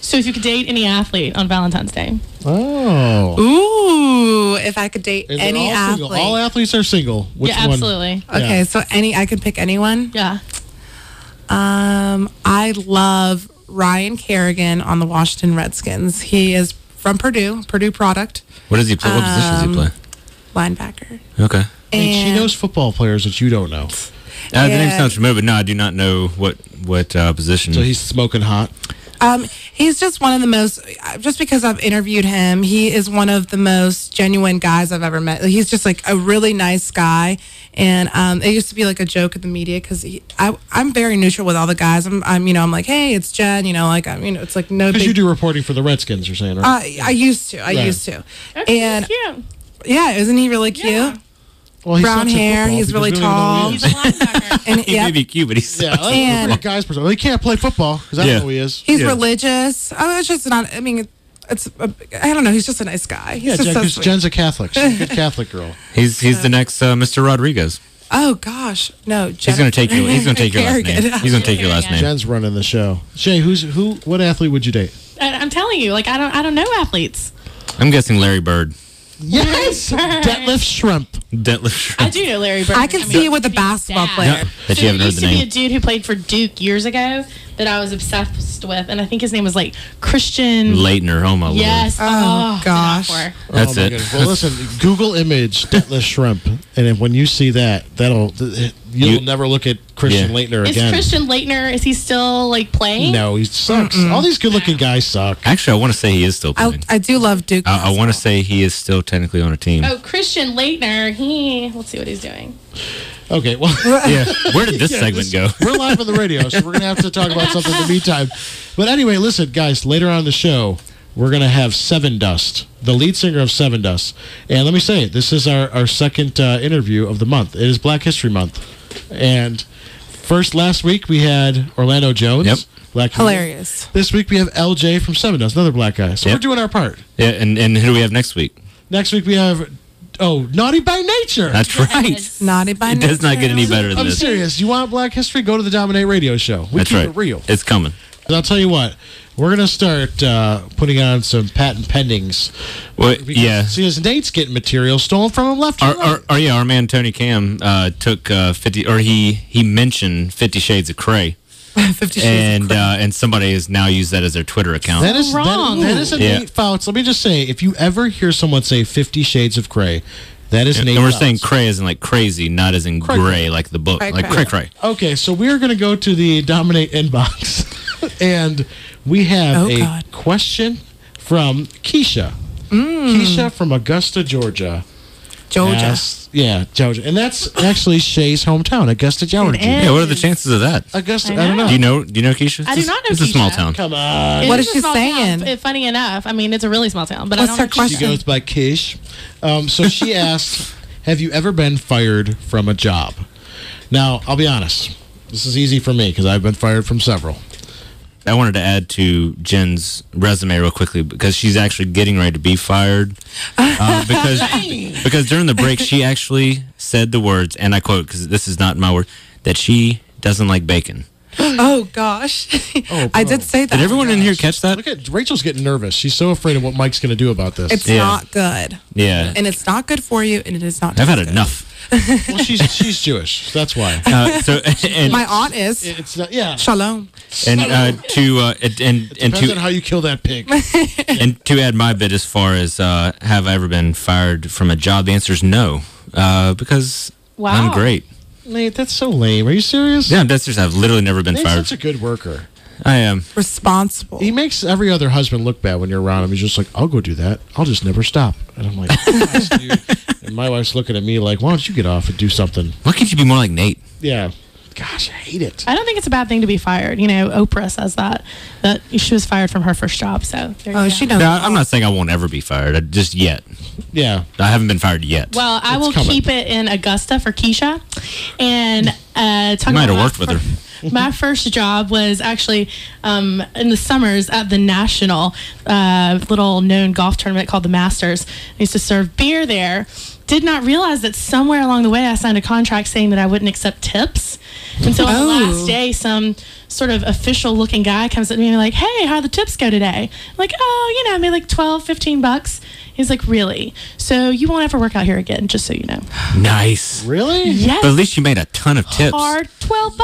So if you could date any athlete on Valentine's Day. Oh. Ooh, if I could date And they're any all athlete. single. All athletes are single. Which Yeah, one? absolutely. Okay, Yeah. so I could pick anyone. Yeah. I love Ryan Kerrigan on the Washington Redskins. He is from Purdue product, What does he play? What position does he play? linebacker. Okay. I mean, she And- knows football players that you don't know. The name Yeah. sounds familiar, but no, I do not know what position. So he's smoking hot. He's just one of the most, just because I've interviewed him, he is one of the most genuine guys I've ever met. He's just like a really nice guy. And it used to be like a joke in the media because I'm very neutral with all the guys. I'm like, hey, it's Jen, it's like no Because big. you do reporting for the Redskins, you're saying, right? I used to. Okay, And cute. yeah, isn't he really cute? Yeah. Well, he brown sucks at hair, football he's because really we don't even know tall. who He's he a is. linebacker. And he yeah, may be cute, but he's Yeah, that's And- a great guy's person. Well, he can't play football because I don't know who he is. he's Yeah. religious. It's just not. I mean, I don't know. He's just a nice guy. He's Yeah, just Jen, so 'cause sweet. Jen's a Catholic. She's a good Catholic girl. he's the next Mr. Rodriguez. Oh gosh, no. He's going to take you. He's going to take your last name. Kerrigan. He's going to take your last name. Jen's running the show. Shay, what athlete would you date? I'm telling you, like I don't know athletes. I'm guessing Larry Bird. Yes, Detlef Shrimp. Detlef I Schrempf. do know Larry Bird. I can see you with a basketball player. Yeah, that So you haven't there heard used the to be name. a dude who played for Duke years ago that I was obsessed with, and I think his name was like Christian. Leitner. Oh my Yes. Oh, gosh. did not for. That's my it. goodness. Well, listen, Google image Detlef Shrimp, and if, when you see that, you'll never look at Christian Yeah. Leitner Is again. Christian Leitner? Is he still like playing? No, he sucks. All these good-looking guys suck. Actually, I want to say he is still playing. I do love Duke. I want to say he is still technically on a team. Oh, Christian Leitner. Let's see what he's doing. Okay, well, Yeah. Where did this yeah, segment go? We're live on the radio, so we're going to have to talk about something in the meantime. But anyway, listen, guys, later on in the show, we're going to have Seven Dust, the lead singer of Seven Dust. And let me say, this is our second interview of the month. It is Black History Month. And last week, we had Orlando Jones. Yep. Black comedian. Hilarious. This week, we have LJ from Seven Dust, another black guy. So Yep. we're doing our part. Yeah, and who do we have next week? Next week, we have, Naughty by Nature. That's right. Yes. Naughty by It does not get any better than I'm this. serious. You want Black History? Go to the Dominate Radio Show. We That's keep right. it real. It's coming. And I'll tell you what, we're going to start putting on some patent pendings. Well, Because, yeah. see, his Nate's getting material stolen from him left and right. Our man Tony Cam took 50, or he mentioned 50 Shades of Cray, 50 Shades of Grey. and somebody has now used that as their Twitter account. That is wrong. That is a Yeah. Nate Fouts. Let me just say, if you ever hear someone say 50 Shades of Cray, that is Nate and we're Fouts. saying cray as in like crazy, not as in Cray, gray, cray. like the book, Cray, like cray. cray. Okay, so we're going to go to the Dominate inbox, and we have a God. question from Keisha. Keisha from Augusta, Georgia. Georgia. asked- yeah, Georgia. And that's actually Shay's hometown, Augusta, Georgia. is. Yeah, what are the chances of that? Augusta, I I don't know. know. Do you know Keisha? I do not know It's a small Keisha. town. Come on. What It is a she small saying? town. Funny enough, I mean, it's a really small town, but What's I her don't know She question? goes by Kish. So she asked, have you ever been fired from a job? Now, I'll be honest. This is easy for me because I've been fired from several. I wanted to add to Jen's resume real quickly because she's actually getting ready to be fired. Because during the break, she actually said the words, and I quote, because this is not my word, that she doesn't like bacon. Oh gosh. Oh, I bro. did say that. Did everyone in here catch that? Look at Rachel's getting nervous. She's so afraid of what Mike's going to do about this. It's Yeah. not good. Yeah. And it's not good for you, and it is not I've had good. enough. Well, she's Jewish. That's why. And My aunt is. It's not. Yeah. Shalom. Depends on how you kill that pig. and to add my bit as far as have I ever been fired from a job, the answer is no, because Wow. I'm great. Nate, that's so lame. Are you serious? Yeah, that's just I've literally never been Nate's fired. such a good worker. I am. Responsible. He makes every other husband look bad when you're around him. He's just like, I'll go do that. I'll just never stop. And I'm like, "Gosh, dude." And my wife's looking at me like, why don't you get off and do something? Why can't you be more like Nate? Yeah. Gosh, I hate it. I don't think it's a bad thing to be fired. You know, Oprah says that she was fired from her first job. So there you Oh, go. she knows. No, I'm not saying I won't ever be fired. Just yet. Yeah. I haven't been fired yet. Well, I It's will coming. keep it in Augusta for Keisha. And talking You might about have worked with her. My first job was actually in the summers at the national little known golf tournament called the Masters. I used to serve beer there. Did not realize that somewhere along the way I signed a contract saying that I wouldn't accept tips. And so on the Oh. last day, some sort of official looking guy comes up to me and like, hey, how the tips go today? I'm like, oh, maybe like $12-15. He's like, really? So you won't ever work out here again, just so you know. Nice. Really? Yes. But at least you made a ton of tips. Hard $12.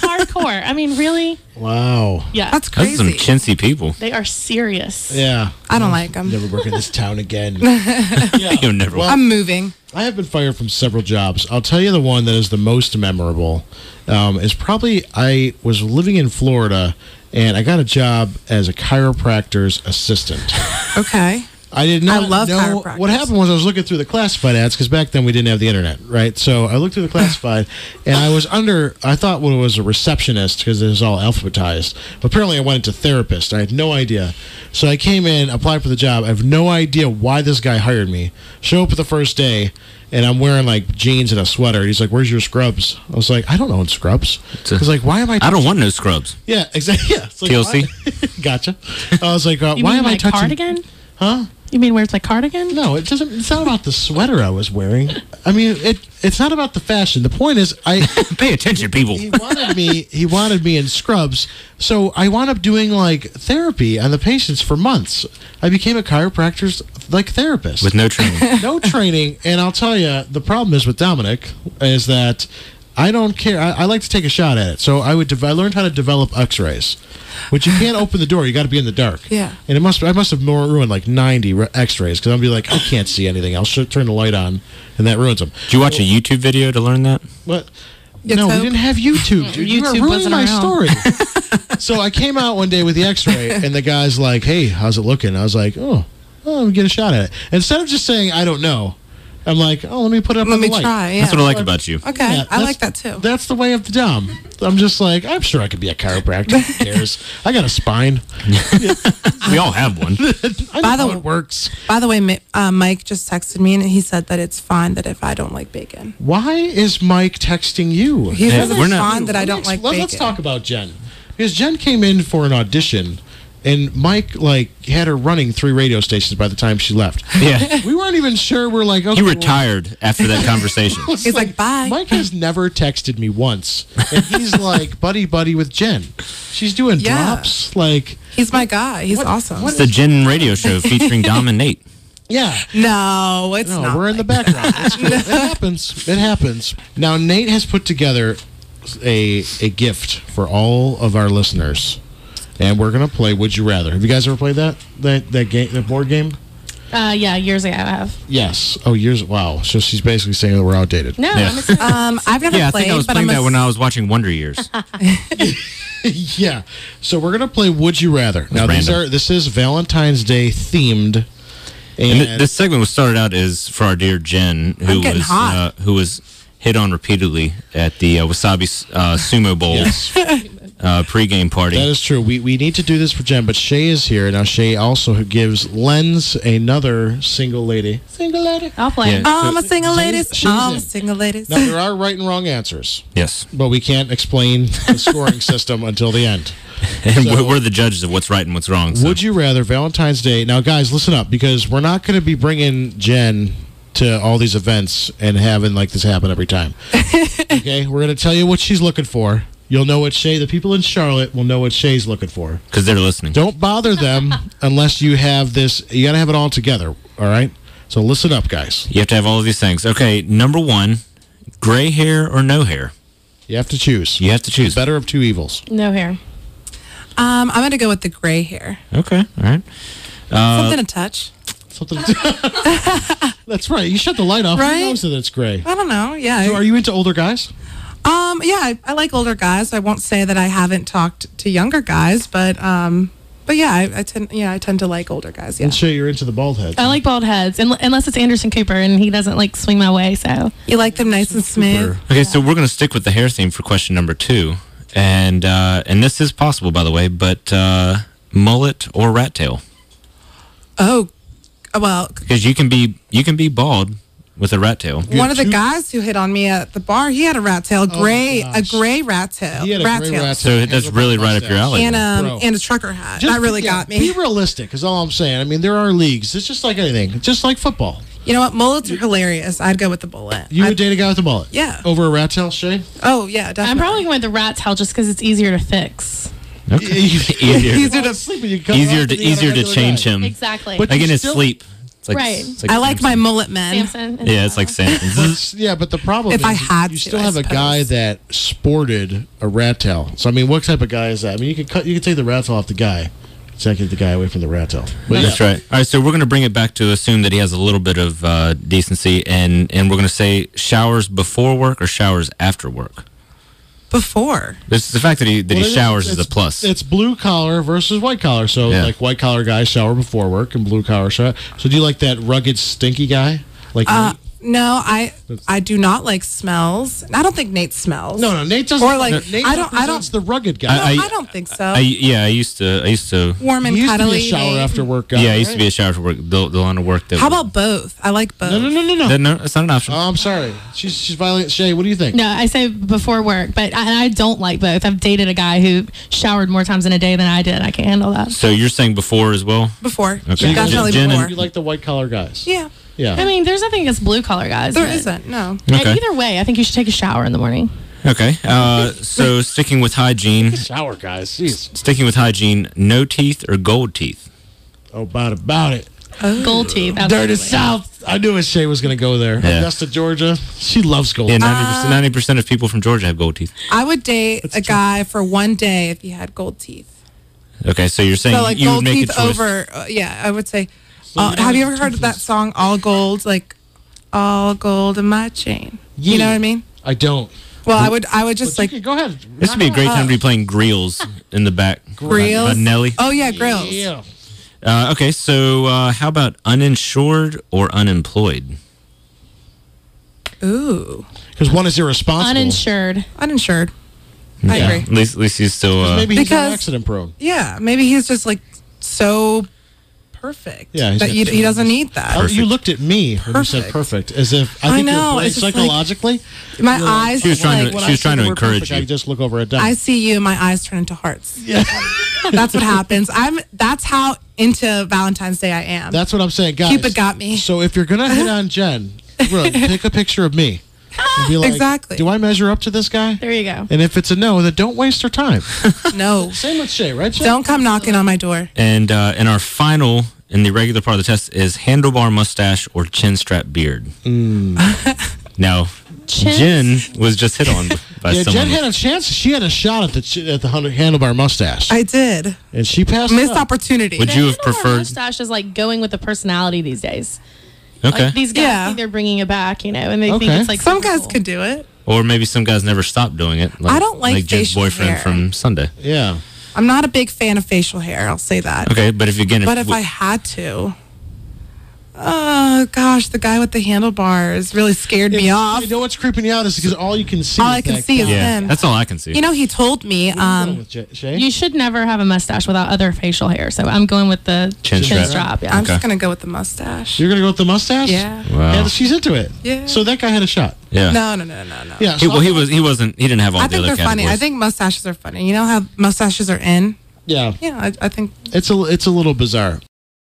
Hardcore. I mean, really? Wow. Yeah. That's Those are some crazy. chintzy people. They are serious. Yeah. I don't like them. Never work in this town again. You'll never. Well, I'm moving. I have been fired from several jobs. I'll tell you the one that is the most memorable is probably I was living in Florida and I got a job as a chiropractor's assistant. Okay. I did not I love know. chiropractors. What happened was I was looking through the classified ads because back then we didn't have the internet, right? So I looked through the classified and I thought what it was a receptionist because it was all alphabetized. But apparently I went into therapist. I had no idea. So I came in, applied for the job. I have no idea why this guy hired me. Show up at the first day and I'm wearing like jeans and a sweater. He's like, "Where's your scrubs?" I was like, "I don't own scrubs." He's like, "Why am I? I don't want no scrubs. Yeah, exactly. Yeah, it's like, TLC? why- Gotcha. I was like, You "Why mean am I my touching?" cardigan? Huh? You mean where's my cardigan? No, it doesn't. It's not about the sweater I was wearing. I mean, it's not about the fashion. The point is, Pay attention, people. he wanted me in scrubs. So I wound up doing like therapy on the patients for months. I became a chiropractor's like therapist With no training. no training. And I'll tell you, the problem is with Dominic is that I don't care. I like to take a shot at it. So I learned how to develop X-rays, which you can't open the door. You got to be in the dark. Yeah. And I must have ruined like 90 X-rays because I'll be like, I can't see anything. I'll turn the light on, and that ruins them. Did you watch a YouTube video to learn that? What? It's No, we hope. didn't have YouTube, dude. You are YouTube ruining wasn't my around. story. So I came out one day with the X-ray, and the guy's like, "Hey, how's it looking?" I was like, "Oh, let me get a shot at it." Instead of just saying I don't know, I'm like, "Oh, let me put it up Let on me the light." try. Yeah. That's what I like about you. Okay. Yeah, I that's- like that too. That's the way of the Dom. I'm just like, I'm sure I could be a chiropractor. Who cares? I got a spine. We all have one. I know By the how way- it works. By the way, Mike just texted me and he said that it's fine that if I don't like bacon. Why is Mike texting you? He Yeah, says we're it's not- fine that I don't like bacon. Let's talk about Jen. Because Jen came in for an audition, and Mike had her running 3 radio stations by the time she left. Yeah. We weren't even sure. We're like, okay, You well, retired after that conversation. it's He's like, bye. Mike has never texted me once, and he's like buddy with Jen. She's doing Yeah. drops like. He's my guy. He's What- awesome. It's the Jen radio show featuring Dom and Nate. Yeah. No, it's No, not. we're in the background. It's cool. It happens. It happens. Now, Nate has put together a gift for all of our listeners, and we're gonna play Would You Rather. Have you guys ever played that game, that board game? Yeah, years ago I have. Yes. Oh, years. Wow. So she's basically saying that we're outdated. No, Yeah. I'm excited. I've never Yeah, I played, think I was but playing I'm that when I was watching Wonder Years. Yeah. So we're gonna play Would You Rather. Now random. this is Valentine's Day themed, And and this segment was started out as for our dear Jen, who was hit on repeatedly at the Wasabi Sumo Bowl yes, pregame party. that is true. We need to do this for Jen, but Shay is here now. Shay also gives Lens another single lady. Single lady. I'll play. Yeah. I'm a single lady. She's I'm in. a single lady. Now there are right and wrong answers, Yes, but we can't explain the scoring system until the end. and So- we're the judges of what's right and what's wrong. So. Would you rather Valentine's Day? Now, guys, listen up because we're not going to be bringing Jen to all these events and having like this happen every time. Okay, we're going to tell you what she's looking for. You'll know what the people in Charlotte will know what Shay's looking for. Because they're listening. Don't bother them unless you have this. You got to have it all together. All right. So listen up, guys. You have to have all of these things. Okay, number 1, gray hair or no hair? You have to choose. You have to choose. Better of two evils. No hair. I'm going to go with the gray hair. Okay, all right. Something to touch. Something. That's right. You shut the light off. Right? Who knows that it's gray? I don't know. Yeah. So are you into older guys? Yeah, I like older guys. I won't say that I haven't talked to younger guys, but yeah, I tend to like older guys. Yeah. And Shay, you're into the bald heads. I like bald heads, unless it's Anderson Cooper and he doesn't like swing my way. So You like them nice and smooth. Okay, so we're going to stick with the hair theme for question number 2. And this is possible, by the way, but mullet or rat tail? Oh, well, Because you can be bald with a rat tail. one of the two- guys who hit on me at the bar, he had a rat tail, a gosh. gray rat tail, He had a gray rat So tail. that's really right up your alley. and Bro. a trucker hat. Just- that really yeah, got me. Be realistic is all I'm saying. I mean, there are leagues. It's just like anything. It's just like football. You know what? Mullets are hilarious. I'd go with the mullet. You would date a guy with a mullet? Yeah. Over a rat tail, Shay? Oh, yeah, definitely. I'm probably going with the rat tail just because it's easier to fix. Easier Easier to change him. Exactly. But Like in you his still- sleep. It's like, Right. it's like I like my Samson. mullet men. Samson. Yeah, it's like Samson. Yeah, but the problem If is I had you to, still I have a guy suppose. that sported a rat tail. So I mean, what type of guy is that? I mean, you can take the rat tail off the guy, take the guy away from the rat tail. But That's right. All right, so we're going to bring it back to assume that he has a little bit of decency, and we're going to say showers before work or showers after work. Before. This is the fact that he Well, showers is it's- a plus. It's blue collar versus white collar. So Yeah. like white collar guys shower before work and blue collar shower. So do you like that rugged, stinky guy? Like No, I do not like smells. I don't think Nate smells. no, Nate doesn't. Or like, Nate I don't- represents the rugged guy. No, I don't think so. I used to. Warm and he used to cuddly. be a shower Nate. after work guy. Yeah, I used to right? be a shower for work. The line of work that. How about both? I like both. No. No, that's not an option. Oh, I'm sorry. She's violent. Shay, what do you think? No, I say before work, but I don't like both. I've dated a guy who showered more times in a day than I did. I can't handle that. So you're saying before as well? Before. Okay. Definitely Jen and- before. You like the white collar guys? Yeah. Yeah. I mean, there's nothing against blue collar guys. There but- isn't. No. Okay. Either way, I think you should take a shower in the morning. Okay. So sticking with hygiene, shower guys. Jeez. sticking with hygiene, no teeth or gold teeth. Oh, about it. Gold teeth. Dirty absolutely. South. I knew Shay was going to go there. Yeah. Augusta, Georgia. She loves gold. Yeah, 90% of people from Georgia have gold teeth. I would date a guy for one day if he had gold teeth. Okay, so you're saying So like you would gold make a teeth choice. over. Yeah, I would say. you don't Have you have ever heard of that toothless. song, "All Gold"? Like, all gold in my chain. You know what I mean? I don't. Well, I would just But you like can- go ahead. This would be a great time to be playing grills in the back. grills. Nelly. Oh yeah, grills. Yeah. Okay, so how about uninsured or unemployed? Ooh, Because one is irresponsible. Uninsured. uninsured. I Yeah. agree. At least he's still. Maybe he's Because- accident prone. Yeah, maybe he's just like so perfect. Yeah, he's that got he so- doesn't need that. Oh, you looked at me when you said Perfect. perfect, as if I I think know, you're playing it's just like- psychologically. My You're like, eyes. She was trying like, to- when she was I trying say to the word encourage perfect, I you. just look over at them. I see you. My eyes turn into hearts. Yeah. That's what happens. That's how into Valentine's Day I am. That's what I'm saying, guys. Cupid got me. So if you're gonna hit on Jen, really, take a picture of me. And be like, Exactly. Do I measure up to this guy? There you go. And if it's a no, then don't waste her time. No. Same with Shay, right? Shay? Don't come knocking on my door. And our final in the regular part of the test is handlebar mustache or chin strap beard. Now, Chin- Jen was just hit on by Yeah, someone. Jen had a chance. She had a shot at the handlebar mustache, I did. and she passed. Missed it up. opportunity. Would you have Handlebar preferred? mustache is like going with the personality these days. Okay. Like these guys Yeah. think they're bringing it back, you know, and they Okay. think it's like Some super guys cool. could do it. Or maybe some guys never stopped doing it. I don't like Jen's facial boyfriend hair. from Sunday. Yeah. I'm not a big fan of facial hair. I'll say that. Okay, but if But if I had to, oh gosh, the guy with the handlebars really scared me off. You know what's creeping you out is because all you can see. All is I can that see is guy. yeah, him. that's all I can see. You know, he told me. What are you going with, Shay? You should never have a mustache without other facial hair. So I'm going with the Chin chin, strap. strap. Yeah. I'm Okay. just gonna go with the mustache. You're gonna go with the mustache? Yeah. Wow. Yeah, she's into it. Yeah. So that guy had a shot. Yeah. No. Yeah. He, so well, he wasn't. He didn't have all I the think other they're funny. I categories. think mustaches are funny. You know how mustaches are in? Yeah. Yeah, I think It's a little bizarre.